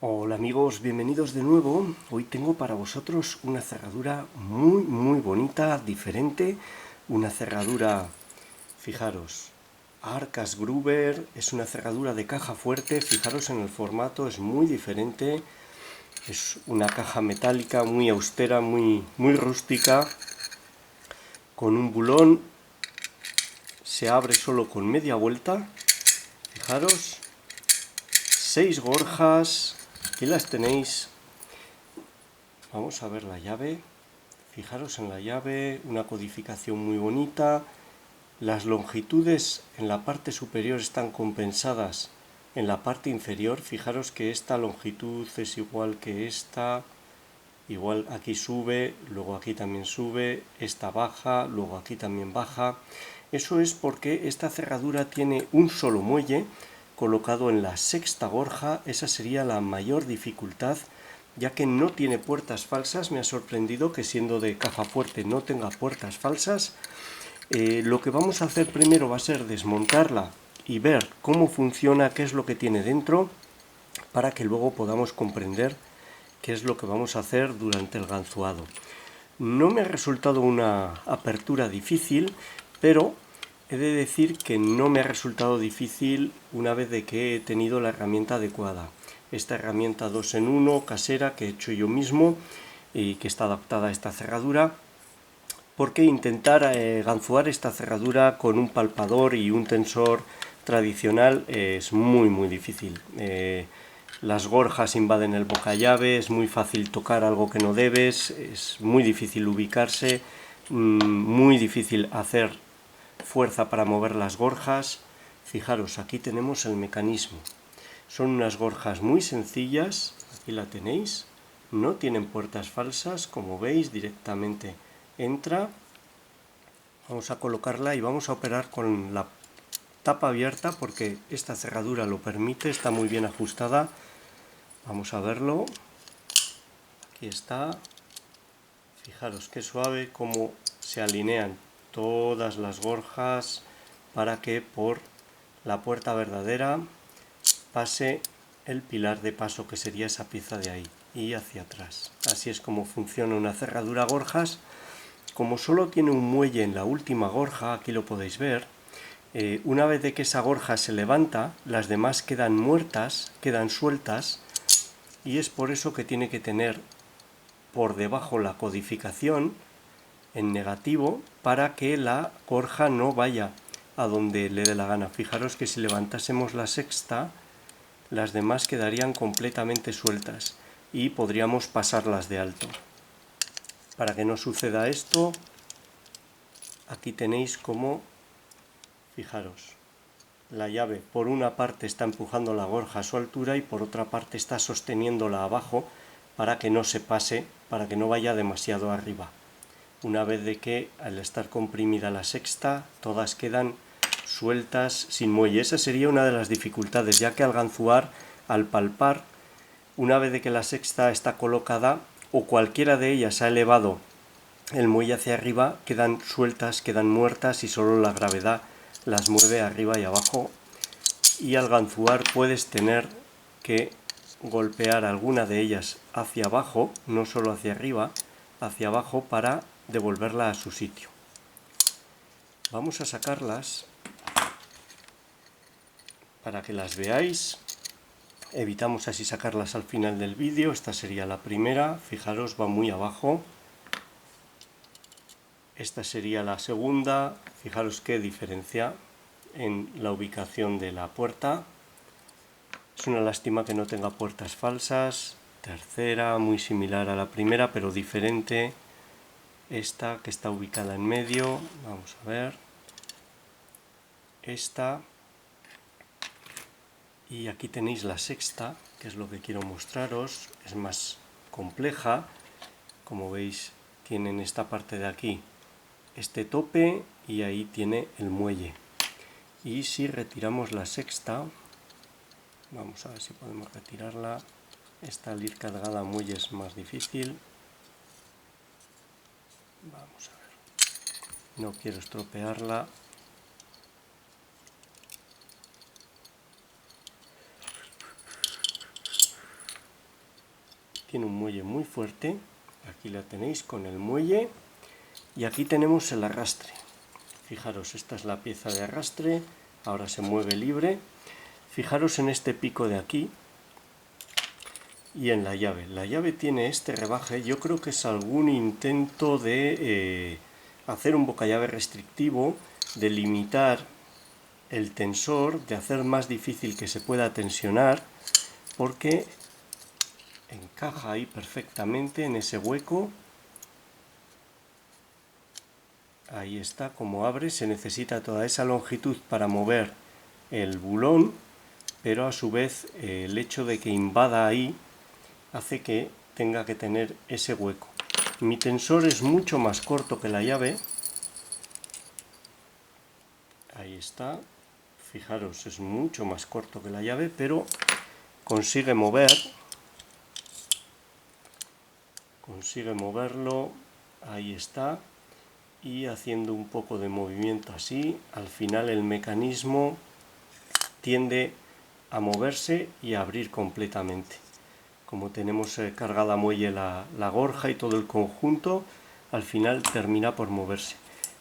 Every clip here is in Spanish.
Hola amigos, bienvenidos de nuevo. Hoy tengo para vosotros una cerradura muy bonita, diferente. Una cerradura, fijaros, Arcas Gruber, es una cerradura de caja fuerte. Fijaros en el formato, es muy diferente. Es una caja metálica muy austera, muy rústica, con un bulón. Se abre solo con media vuelta. Fijaros, 6 gorjas, aquí las tenéis. Vamos a ver la llave. Fijaros en la llave, una codificación muy bonita. Las longitudes en la parte superior están compensadas en la parte inferior. Fijaros que esta longitud es igual que esta. Igual aquí sube, luego aquí también sube, esta baja, luego aquí también baja. Eso es porque esta cerradura tiene un solo muelle colocado en la sexta gorja. Esa sería la mayor dificultad, ya que no tiene puertas falsas. Me ha sorprendido que siendo de caja fuerte no tenga puertas falsas. Lo que vamos a hacer primero va a ser desmontarla y ver cómo funciona, qué es lo que tiene dentro, para que luego podamos comprender qué es lo que vamos a hacer durante el ganzuado. No me ha resultado una apertura difícil, pero he de decir que no me ha resultado difícil una vez de que he tenido la herramienta adecuada. Esta herramienta 2 en 1 casera que he hecho yo mismo y que está adaptada a esta cerradura, porque intentar ganzuar esta cerradura con un palpador y un tensor tradicional es muy difícil. Las gorjas invaden el bocallave, es muy fácil tocar algo que no debes, es muy difícil ubicarse, muy difícil hacer fuerza para mover las gorjas. Fijaros, aquí tenemos el mecanismo. Son unas gorjas muy sencillas, aquí la tenéis, no tienen puertas falsas, como veis directamente entra. Vamos a colocarla y vamos a operar con la tapa abierta porque esta cerradura lo permite, está muy bien ajustada. Vamos a verlo. Aquí está. Fijaros qué suave cómo se alinean todas las gorjas para que por la puerta verdadera pase el pilar de paso, que sería esa pieza de ahí, y hacia atrás. Así es como funciona una cerradura gorjas. Como solo tiene un muelle en la última gorja, aquí lo podéis ver, una vez de que esa gorja se levanta, las demás quedan muertas, quedan sueltas, y es por eso que tiene que tener por debajo la codificación en negativo para que la gorja no vaya a donde le dé la gana. Fijaros que si levantásemos la sexta, las demás quedarían completamente sueltas y podríamos pasarlas de alto. Para que no suceda esto, aquí tenéis como, fijaros, la llave por una parte está empujando la gorja a su altura y por otra parte está sosteniéndola abajo para que no se pase, para que no vaya demasiado arriba. Una vez de que al estar comprimida la sexta, todas quedan sueltas sin muelle. Esa sería una de las dificultades, ya que al ganzuar, al palpar, una vez de que la sexta está colocada o cualquiera de ellas ha elevado el muelle hacia arriba, quedan sueltas, quedan muertas y solo la gravedad las mueve arriba y abajo, y al ganzuar puedes tener que golpear alguna de ellas hacia abajo, no solo hacia arriba, hacia abajo, para devolverla a su sitio. Vamos a sacarlas para que las veáis. Evitamos así sacarlas al final del vídeo. Esta sería la primera, fijaros, va muy abajo. Esta sería la segunda, fijaros qué diferencia en la ubicación de la puerta. Es una lástima que no tenga puertas falsas. Tercera, muy similar a la primera, pero diferente. Esta que está ubicada en medio, vamos a ver. Esta. Y aquí tenéis la sexta, que es lo que quiero mostraros. Es más compleja. Como veis, tiene en esta parte de aquí este tope y ahí tiene el muelle. Y si retiramos la sexta, vamos a ver si podemos retirarla. Esta al ir cargada a muelle es más difícil. Vamos a ver. No quiero estropearla. tiene un muelle muy fuerte. Aquí la tenéis con el muelle. Y aquí tenemos el arrastre. Fijaros, esta es la pieza de arrastre. Ahora se mueve libre. Fijaros en este pico de aquí y en la llave. La llave tiene este rebaje. Yo creo que es algún intento de hacer un bocallave restrictivo, de limitar el tensor, de hacer más difícil que se pueda tensionar, porque encaja ahí perfectamente en ese hueco. Ahí está, como abre. Se necesita toda esa longitud para mover el bulón, pero a su vez el hecho de que invada ahí hace que tenga que tener ese hueco. Mi tensor es mucho más corto que la llave. Ahí está. Fijaros, es mucho más corto que la llave, pero consigue moverlo. Ahí está. Y haciendo un poco de movimiento así, al final el mecanismo tiende a moverse y a abrir completamente. Como tenemos cargada a muelle la gorja y todo el conjunto, al final termina por moverse.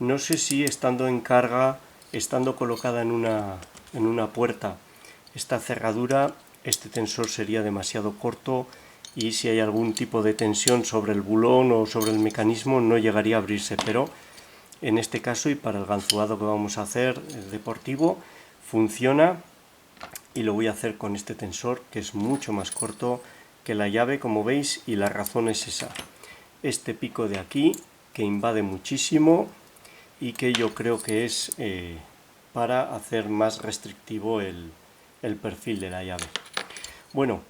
No sé si estando en carga, estando colocada en una puerta, esta cerradura, este tensor sería demasiado corto, y si hay algún tipo de tensión sobre el bulón o sobre el mecanismo no llegaría a abrirse, pero en este caso y para el ganzuado que vamos a hacer deportivo funciona, y lo voy a hacer con este tensor que es mucho más corto que la llave, como veis, y la razón es esa: este pico de aquí que invade muchísimo y que yo creo que es para hacer más restrictivo el perfil de la llave. Bueno,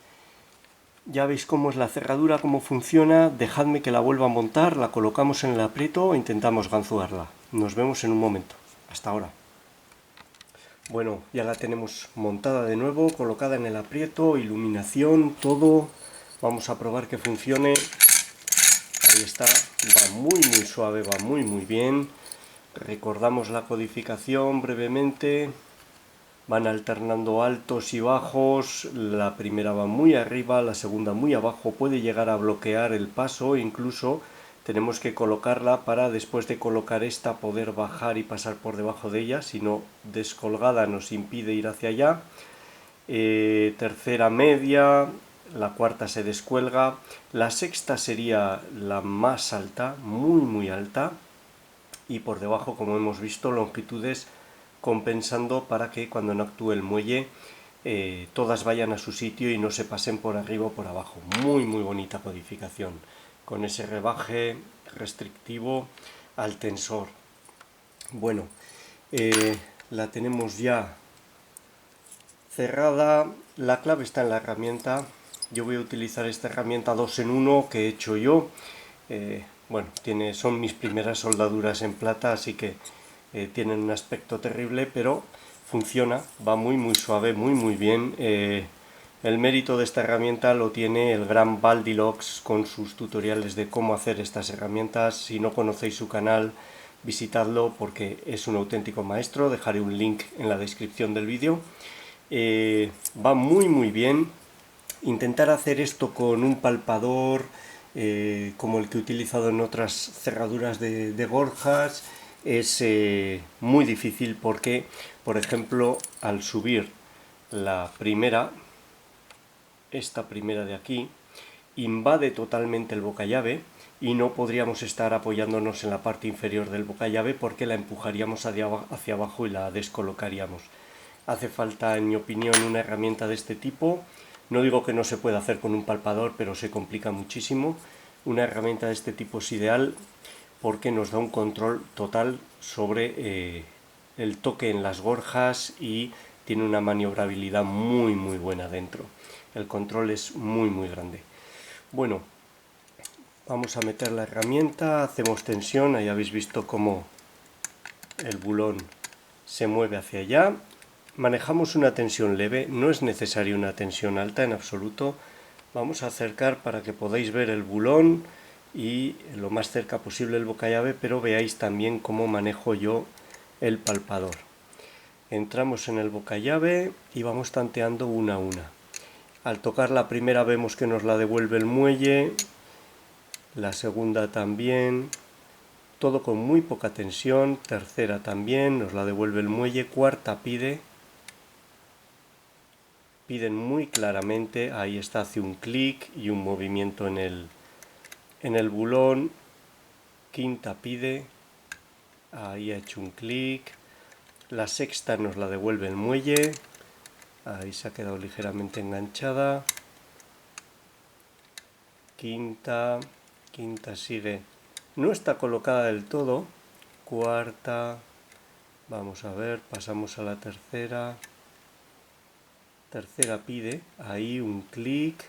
ya veis cómo es la cerradura, cómo funciona. Dejadme que la vuelva a montar, la colocamos en el aprieto e intentamos ganzuarla. Nos vemos en un momento. Hasta ahora. Bueno, ya la tenemos montada de nuevo, colocada en el aprieto, iluminación, todo. Vamos a probar que funcione. Ahí está, va muy suave, va muy bien. Recordamos la codificación brevemente. Van alternando altos y bajos, la primera va muy arriba, la segunda muy abajo, puede llegar a bloquear el paso, incluso tenemos que colocarla para, después de colocar esta, poder bajar y pasar por debajo de ella, si no, descolgada nos impide ir hacia allá. Tercera media, la cuarta se descuelga, la sexta sería la más alta, muy alta, y por debajo, como hemos visto, longitudes compensando para que cuando no actúe el muelle todas vayan a su sitio y no se pasen por arriba o por abajo. Muy bonita codificación, con ese rebaje restrictivo al tensor. Bueno, la tenemos ya cerrada. La clave está en la herramienta. Yo voy a utilizar esta herramienta 2 en 1 que he hecho yo. Bueno, son mis primeras soldaduras en plata, así que tienen un aspecto terrible, pero funciona, va muy suave, muy bien. El mérito de esta herramienta lo tiene el gran Baldilox con sus tutoriales de cómo hacer estas herramientas. Si no conocéis su canal, visitadlo porque es un auténtico maestro. Dejaré un link en la descripción del vídeo. Va muy bien. Intentar hacer esto con un palpador como el que he utilizado en otras cerraduras de gorjas es muy difícil, porque, por ejemplo, al subir la primera, esta primera de aquí, invade totalmente el bocallave y no podríamos estar apoyándonos en la parte inferior del bocallave porque la empujaríamos hacia abajo y la descolocaríamos. Hace falta, en mi opinión, una herramienta de este tipo. No digo que no se pueda hacer con un palpador, pero se complica muchísimo. Una herramienta de este tipo es ideal porque nos da un control total sobre el toque en las gorjas y tiene una maniobrabilidad muy buena dentro. El control es muy grande. Bueno, vamos a meter la herramienta, hacemos tensión. Ahí habéis visto cómo el bulón se mueve hacia allá. Manejamos una tensión leve, no es necesaria una tensión alta en absoluto. Vamos a acercar para que podáis ver el bulón y lo más cerca posible el bocallave, pero veáis también cómo manejo yo el palpador. Entramos en el bocallave y vamos tanteando una a una. Al tocar la primera vemos que nos la devuelve el muelle, la segunda también, todo con muy poca tensión, tercera también, nos la devuelve el muelle, cuarta piden muy claramente, ahí está, hace un clic y un movimiento en el bulón, quinta pide, ahí ha hecho un clic, la sexta nos la devuelve el muelle, ahí se ha quedado ligeramente enganchada, quinta sigue, no está colocada del todo, cuarta, vamos a ver, pasamos a la tercera pide, ahí un clic,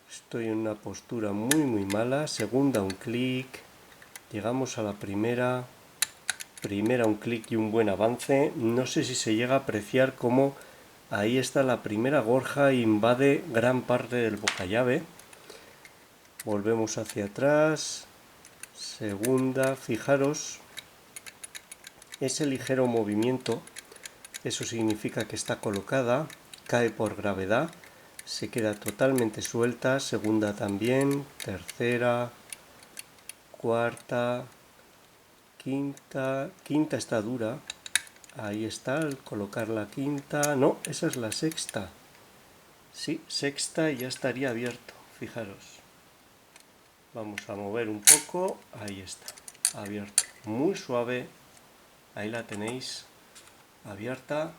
estoy en una postura muy mala, segunda un clic, llegamos a la primera un clic y un buen avance, no sé si se llega a apreciar cómo ahí está la primera gorja, invade gran parte del bocallave, volvemos hacia atrás, segunda, fijaros, ese ligero movimiento, eso significa que está colocada, cae por gravedad, se queda totalmente suelta, segunda también, tercera, cuarta, quinta está dura, ahí está, al colocar la quinta, no, esa es la sexta, sí, sexta y ya estaría abierto, fijaros, vamos a mover un poco, ahí está, abierto, muy suave, ahí la tenéis, abierta,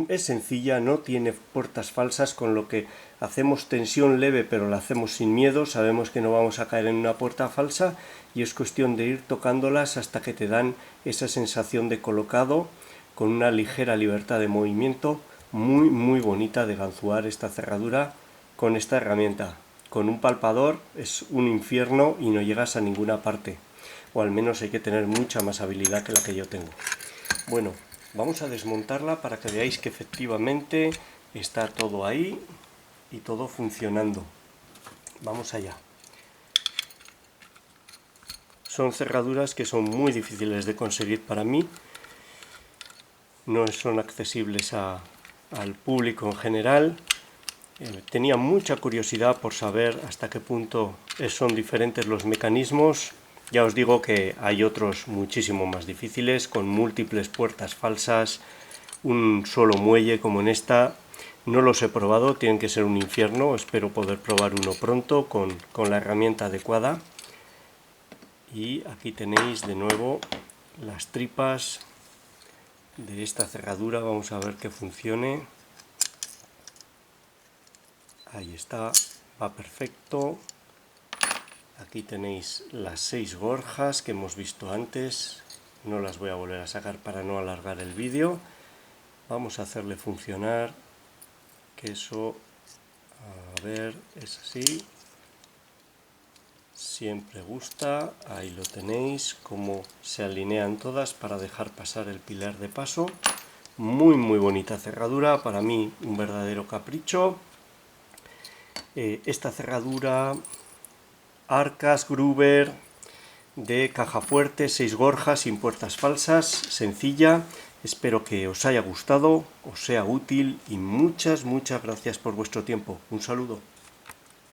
es sencilla, no tiene puertas falsas, con lo que hacemos tensión leve pero la hacemos sin miedo, sabemos que no vamos a caer en una puerta falsa y es cuestión de ir tocándolas hasta que te dan esa sensación de colocado con una ligera libertad de movimiento, muy bonita de ganzuar esta cerradura con esta herramienta. Con un palpador es un infierno y no llegas a ninguna parte, o al menos hay que tener mucha más habilidad que la que yo tengo. Bueno, vamos a desmontarla para que veáis que efectivamente está todo ahí y todo funcionando. Vamos allá. Son cerraduras que son muy difíciles de conseguir para mí. No son accesibles al público en general. Tenía mucha curiosidad por saber hasta qué punto son diferentes los mecanismos. Ya os digo que hay otros muchísimo más difíciles, con múltiples puertas falsas, un solo muelle como en esta. No los he probado, tienen que ser un infierno, espero poder probar uno pronto con la herramienta adecuada. Y aquí tenéis de nuevo las tripas de esta cerradura, vamos a ver que funcione. Ahí está, va perfecto. Aquí tenéis las 6 gorjas que hemos visto antes, no las voy a volver a sacar para no alargar el vídeo. Vamos a hacerle funcionar, que eso, a ver, es así, siempre gusta, ahí lo tenéis, cómo se alinean todas para dejar pasar el pilar de paso. Muy bonita cerradura, para mí un verdadero capricho. Esta cerradura Arcas Gruber de caja fuerte, 6 gorjas sin puertas falsas, sencilla. Espero que os haya gustado, os sea útil y muchas gracias por vuestro tiempo. Un saludo.